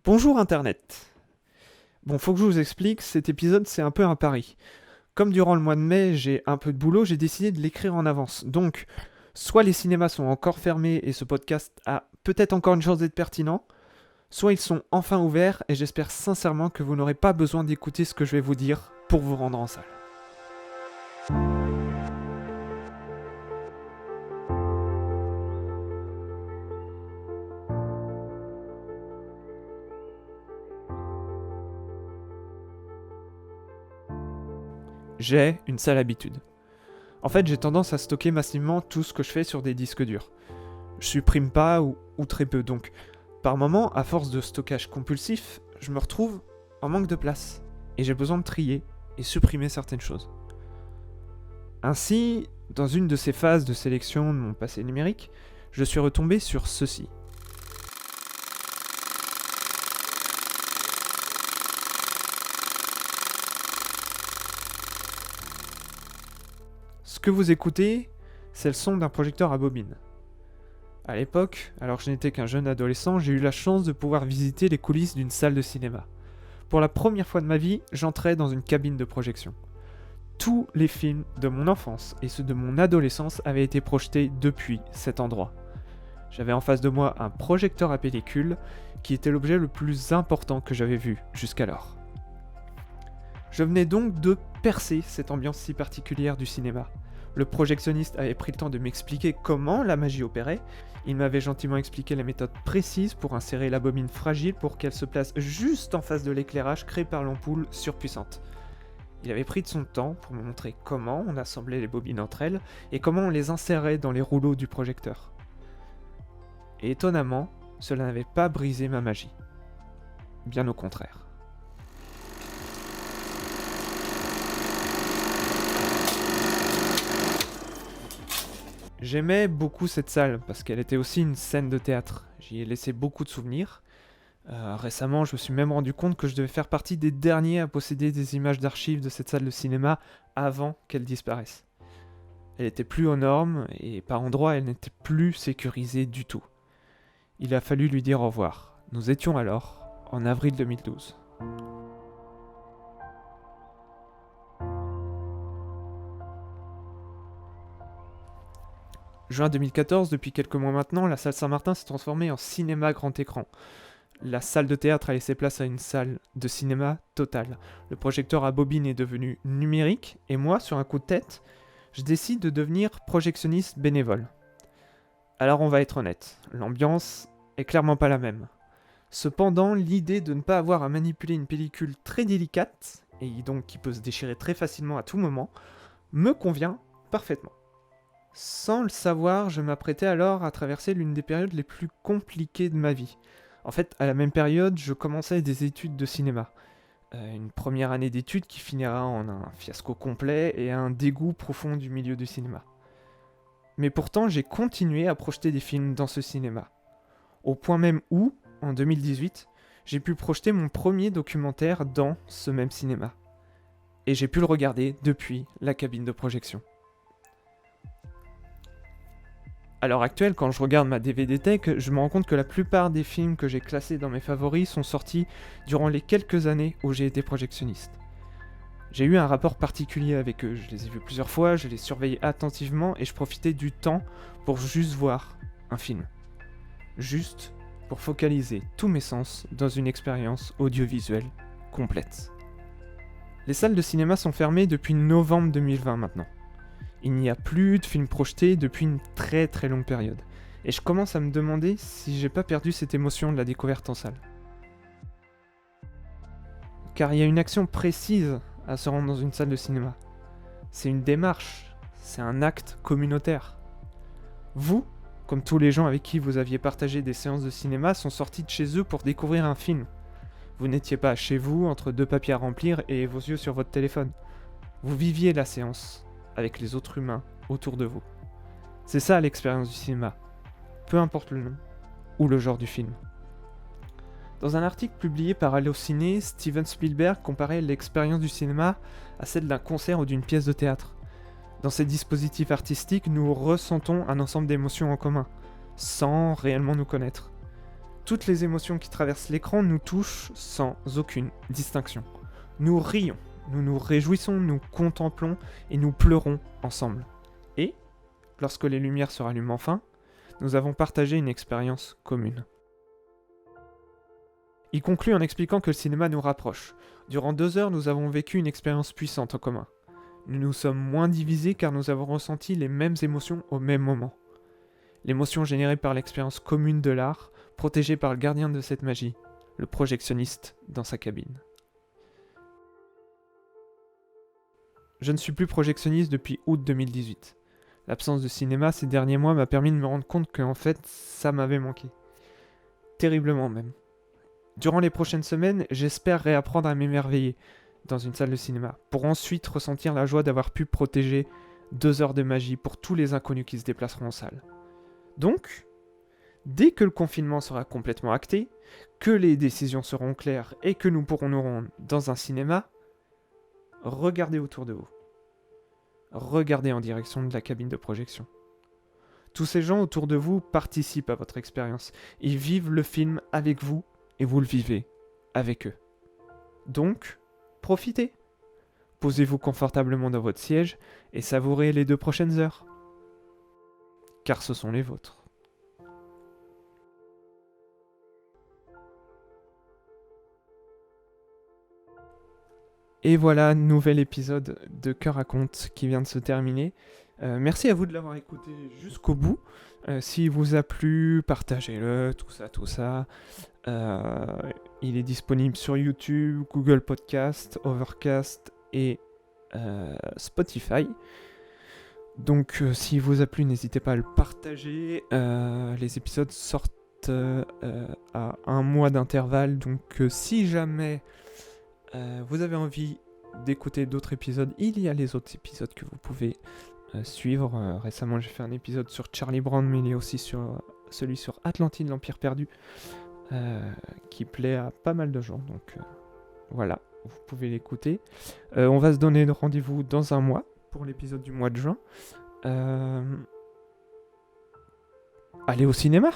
Bonjour Internet. Bon, faut que je vous explique, cet épisode c'est un peu un pari. Comme durant le mois de mai j'ai un peu de boulot, j'ai décidé de l'écrire en avance. Donc, soit les cinémas sont encore fermés et ce podcast a peut-être encore une chance d'être pertinent, soit ils sont enfin ouverts et j'espère sincèrement que vous n'aurez pas besoin d'écouter ce que je vais vous dire pour vous rendre en salle. J'ai une sale habitude. En fait, j'ai tendance à stocker massivement tout ce que je fais sur des disques durs. Je supprime pas ou très peu, donc par moment, à force de stockage compulsif, je me retrouve en manque de place. Et j'ai besoin de trier et supprimer certaines choses. Ainsi, dans une de ces phases de sélection de mon passé numérique, je suis retombé sur ceci. Ce que vous écoutez, c'est le son d'un projecteur à bobine. À l'époque, alors que je n'étais qu'un jeune adolescent, j'ai eu la chance de pouvoir visiter les coulisses d'une salle de cinéma. Pour la première fois de ma vie, j'entrais dans une cabine de projection. Tous les films de mon enfance et ceux de mon adolescence avaient été projetés depuis cet endroit. J'avais en face de moi un projecteur à pellicule qui était l'objet le plus important que j'avais vu jusqu'alors. Je venais donc de percer cette ambiance si particulière du cinéma. Le projectionniste avait pris le temps de m'expliquer comment la magie opérait. Il m'avait gentiment expliqué la méthode précise pour insérer la bobine fragile pour qu'elle se place juste en face de l'éclairage créé par l'ampoule surpuissante. Il avait pris de son temps pour me montrer comment on assemblait les bobines entre elles et comment on les insérait dans les rouleaux du projecteur. Et étonnamment, cela n'avait pas brisé ma magie. Bien au contraire. J'aimais beaucoup cette salle parce qu'elle était aussi une scène de théâtre. J'y ai laissé beaucoup de souvenirs. Récemment, je me suis même rendu compte que je devais faire partie des derniers à posséder des images d'archives de cette salle de cinéma avant qu'elle disparaisse. Elle était plus aux normes et par endroits elle n'était plus sécurisée du tout. Il a fallu lui dire au revoir. Nous étions alors en avril 2012. Juin 2014, depuis quelques mois maintenant, la salle Saint-Martin s'est transformée en cinéma grand écran. La salle de théâtre a laissé place à une salle de cinéma totale. Le projecteur à bobine est devenu numérique et moi, sur un coup de tête, je décide de devenir projectionniste bénévole. Alors on va être honnête, l'ambiance est clairement pas la même. Cependant, l'idée de ne pas avoir à manipuler une pellicule très délicate, et donc qui peut se déchirer très facilement à tout moment, me convient parfaitement. Sans le savoir, je m'apprêtais alors à traverser l'une des périodes les plus compliquées de ma vie. En fait, à la même période, je commençais des études de cinéma. Une première année d'études qui finira en un fiasco complet et un dégoût profond du milieu du cinéma. Mais pourtant, j'ai continué à projeter des films dans ce cinéma. Au point même où, en 2018, j'ai pu projeter mon premier documentaire dans ce même cinéma. Et j'ai pu le regarder depuis la cabine de projection. À l'heure actuelle, quand je regarde ma DVD Tech, je me rends compte que la plupart des films que j'ai classés dans mes favoris sont sortis durant les quelques années où j'ai été projectionniste. J'ai eu un rapport particulier avec eux, je les ai vus plusieurs fois, je les surveillais attentivement et je profitais du temps pour juste voir un film. Juste pour focaliser tous mes sens dans une expérience audiovisuelle complète. Les salles de cinéma sont fermées depuis novembre 2020 maintenant. Il n'y a plus de films projetés depuis une très très longue période. Et je commence à me demander si j'ai pas perdu cette émotion de la découverte en salle. Car il y a une action précise à se rendre dans une salle de cinéma. C'est une démarche, c'est un acte communautaire. Vous, comme tous les gens avec qui vous aviez partagé des séances de cinéma, sont sortis de chez eux pour découvrir un film. Vous n'étiez pas chez vous entre deux papiers à remplir et vos yeux sur votre téléphone. Vous viviez la séance avec les autres humains autour de vous. C'est ça l'expérience du cinéma, peu importe le nom ou le genre du film. Dans un article publié par Allociné, Steven Spielberg comparait l'expérience du cinéma à celle d'un concert ou d'une pièce de théâtre. Dans ces dispositifs artistiques, nous ressentons un ensemble d'émotions en commun, sans réellement nous connaître. Toutes les émotions qui traversent l'écran nous touchent sans aucune distinction. Nous rions, nous nous réjouissons, nous contemplons et nous pleurons ensemble. Et, lorsque les lumières se rallument enfin, nous avons partagé une expérience commune. Il conclut en expliquant que le cinéma nous rapproche. Durant 2 heures, nous avons vécu une expérience puissante en commun. Nous nous sommes moins divisés car nous avons ressenti les mêmes émotions au même moment. L'émotion générée par l'expérience commune de l'art, protégée par le gardien de cette magie, le projectionniste dans sa cabine. Je ne suis plus projectionniste depuis août 2018. L'absence de cinéma ces derniers mois m'a permis de me rendre compte qu'en fait, ça m'avait manqué. Terriblement même. Durant les prochaines semaines, j'espère réapprendre à m'émerveiller dans une salle de cinéma, pour ensuite ressentir la joie d'avoir pu protéger 2 heures de magie pour tous les inconnus qui se déplaceront en salle. Donc, dès que le confinement sera complètement acté, que les décisions seront claires et que nous pourrons nous rendre dans un cinéma, regardez autour de vous. Regardez en direction de la cabine de projection. Tous ces gens autour de vous participent à votre expérience. Ils vivent le film avec vous et vous le vivez avec eux. Donc, profitez. Posez-vous confortablement dans votre siège et savourez les 2 prochaines heures. Car ce sont les vôtres. Et voilà, nouvel épisode de Cœur à Conte qui vient de se terminer. Merci à vous de l'avoir écouté jusqu'au bout. S'il vous a plu, partagez-le, tout ça. Il est disponible sur YouTube, Google Podcast, Overcast et Spotify. Donc s'il vous a plu, n'hésitez pas à le partager. Les épisodes sortent à 1 mois d'intervalle. Donc si jamais vous avez envie d'écouter d'autres épisodes, il y a les autres épisodes que vous pouvez suivre. Récemment, j'ai fait un épisode sur Charlie Brown, mais il y a aussi celui sur Atlantide, l'Empire perdu, qui plaît à pas mal de gens. Donc voilà, vous pouvez l'écouter. On va se donner rendez-vous dans 1 mois pour l'épisode du mois de juin. Allez au cinéma!